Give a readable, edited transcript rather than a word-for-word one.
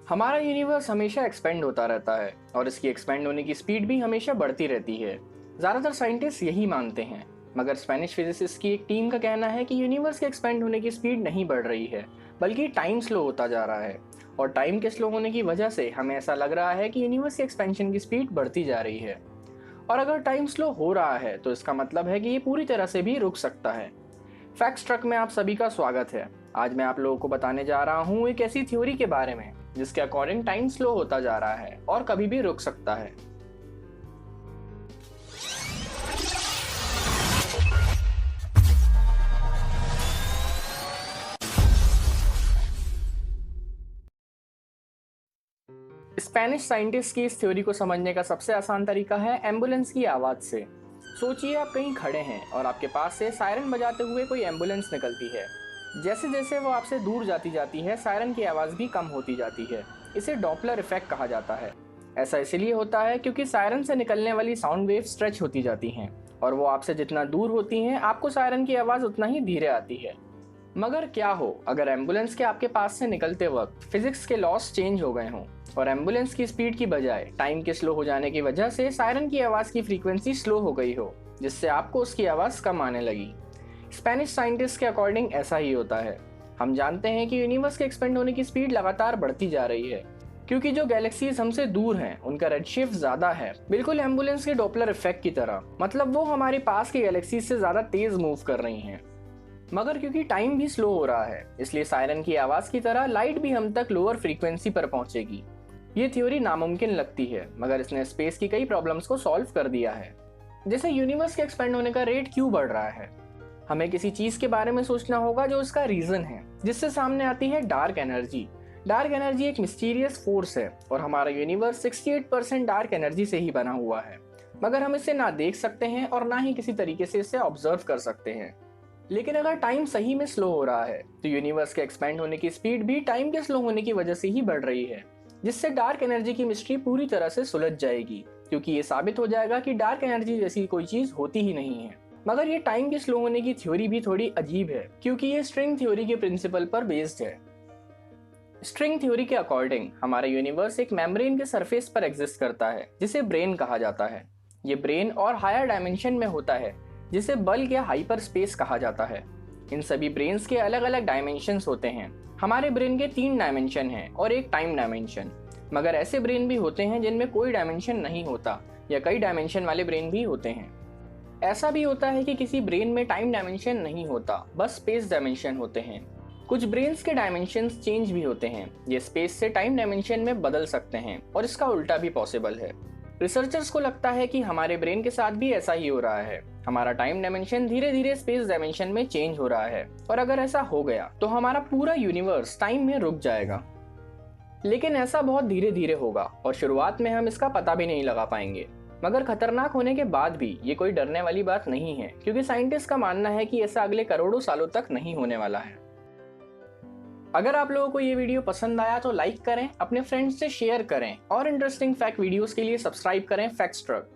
हमारा यूनिवर्स हमेशा एक्सपेंड होता रहता है और इसकी एक्सपेंड होने की स्पीड भी हमेशा बढ़ती रहती है। ज़्यादातर साइंटिस्ट यही मानते हैं, मगर स्पेनिश फिजिसिस्ट की एक टीम का कहना है कि यूनिवर्स के एक्सपेंड होने की स्पीड नहीं बढ़ रही है, बल्कि टाइम स्लो होता जा रहा है। और टाइम के स्लो होने की वजह से हमें ऐसा लग रहा है कि यूनिवर्स की एक्सपेंशन की स्पीड बढ़ती जा रही है। और अगर टाइम स्लो हो रहा है तो इसका मतलब है कि ये पूरी तरह से भी रुक सकता है। फैक्ट्स ट्रक में आप सभी का स्वागत है। आज मैं आप लोगों को बताने जा रहा हूँ एक ऐसी थ्योरी के बारे में जिसके अकॉर्डिंग टाइम स्लो होता जा रहा है और कभी भी रुक सकता है। स्पेनिश साइंटिस्ट की इस थ्योरी को समझने का सबसे आसान तरीका है एम्बुलेंस की आवाज से। सोचिए आप कहीं खड़े हैं और आपके पास से सायरन बजाते हुए कोई एम्बुलेंस निकलती है। जैसे जैसे वो आपसे दूर जाती जाती है, सायरन की आवाज भी कम होती जाती है। इसे डॉपलर इफेक्ट कहा जाता है। ऐसा इसलिए होता है क्योंकि सायरन से निकलने वाली साउंड वेव स्ट्रेच होती जाती हैं और वो आपसे जितना दूर होती हैं, आपको सायरन की आवाज उतना ही धीरे आती है। मगर क्या हो अगर एम्बुलेंस के आपके पास से निकलते वक्त फिजिक्स के लॉस चेंज हो गए हों और एम्बुलेंस की स्पीड की बजाय टाइम के स्लो हो जाने की वजह से सायरन की आवाज की फ्रीक्वेंसी स्लो हो गई हो, जिससे आपको उसकी आवाज कम आने लगी। स्पेनिश साइंटिस्ट के अकॉर्डिंग ऐसा ही होता है। हम जानते हैं कि यूनिवर्स के एक्सपेंड होने की स्पीड लगातार बढ़ती जा रही है क्योंकि जो गैलेक्सीज हमसे दूर हैं उनका रेडशिफ्ट ज्यादा है, बिल्कुल एम्बुलेंस के डॉपलर इफेक्ट की तरह। मतलब वो हमारे पास के गैलेक्सीज से ज्यादा तेज मूव कर रही हैं। मगर क्योंकि टाइम भी स्लो हो रहा है, इसलिए सायरन की आवाज की तरह लाइट भी हम तक लोअर फ्रीक्वेंसी पर पहुंचेगी। ये थ्योरी नामुमकिन लगती है, मगर इसने स्पेस की कई प्रॉब्लम्स को सॉल्व कर दिया है। जैसे यूनिवर्स के एक्सपेंड होने का रेट क्यों बढ़ रहा है। हमें किसी चीज के बारे में सोचना होगा जो इसका रीजन है, जिससे सामने आती है डार्क एनर्जी। डार्क एनर्जी एक मिस्टीरियस फोर्स है और हमारा यूनिवर्स 68% डार्क एनर्जी से ही बना हुआ है। मगर हम इसे ना देख सकते हैं और ना ही किसी तरीके से इसे ऑब्जर्व कर सकते हैं। लेकिन अगर टाइम सही में स्लो हो रहा है तो यूनिवर्स के एक्सपेंड होने की स्पीड भी टाइम के स्लो होने की वजह से ही बढ़ रही है, जिससे डार्क एनर्जी की मिस्ट्री पूरी तरह से सुलझ जाएगी, क्योंकि ये साबित हो जाएगा कि डार्क एनर्जी जैसी कोई चीज होती ही नहीं है। मगर ये टाइम के स्लो होने की थ्योरी भी थोड़ी अजीब है, क्योंकि ये स्ट्रिंग थ्योरी के प्रिंसिपल पर बेस्ड है। स्ट्रिंग थ्योरी के अकॉर्डिंग हमारा यूनिवर्स एक मेम्ब्रेन के सरफेस पर एग्जिस्ट करता है, जिसे ब्रेन कहा जाता है। ये ब्रेन और हायर डायमेंशन में होता है, जिसे बल्क या हाइपर स्पेस कहा जाता है। इन सभी ब्रेन्स के अलग अलग डायमेंशंस होते हैं। हमारे ब्रेन के 3 डायमेंशन हैं और एक टाइम डायमेंशन। मगर ऐसे ब्रेन भी होते हैं जिनमें कोई डायमेंशन नहीं होता, या कई डायमेंशन वाले ब्रेन भी होते हैं। ऐसा भी होता है कि किसी ब्रेन में टाइम डायमेंशन नहीं होता, बस स्पेस डायमेंशन होते हैं। कुछ ब्रेन्स के डायमेंशंस चेंज भी होते हैं, ये स्पेस से टाइम डायमेंशन में बदल सकते हैं और इसका उल्टा भी पॉसिबल है। रिसर्चर्स को लगता है कि हमारे ब्रेन के साथ भी ऐसा ही हो रहा है। हमारा टाइम डायमेंशन धीरे धीरे स्पेस डायमेंशन में चेंज हो रहा है और अगर ऐसा हो गया तो हमारा पूरा यूनिवर्स टाइम में रुक जाएगा। लेकिन ऐसा बहुत धीरे धीरे होगा और शुरुआत में हम इसका पता भी नहीं लगा पाएंगे। मगर खतरनाक होने के बाद भी ये कोई डरने वाली बात नहीं है, क्योंकि साइंटिस्ट का मानना है कि ऐसा अगले करोड़ों सालों तक नहीं होने वाला है। अगर आप लोगों को ये वीडियो पसंद आया तो लाइक करें, अपने फ्रेंड्स से शेयर करें और इंटरेस्टिंग फैक्ट वीडियोस के लिए सब्सक्राइब करें फैक्ट्स ट्रक।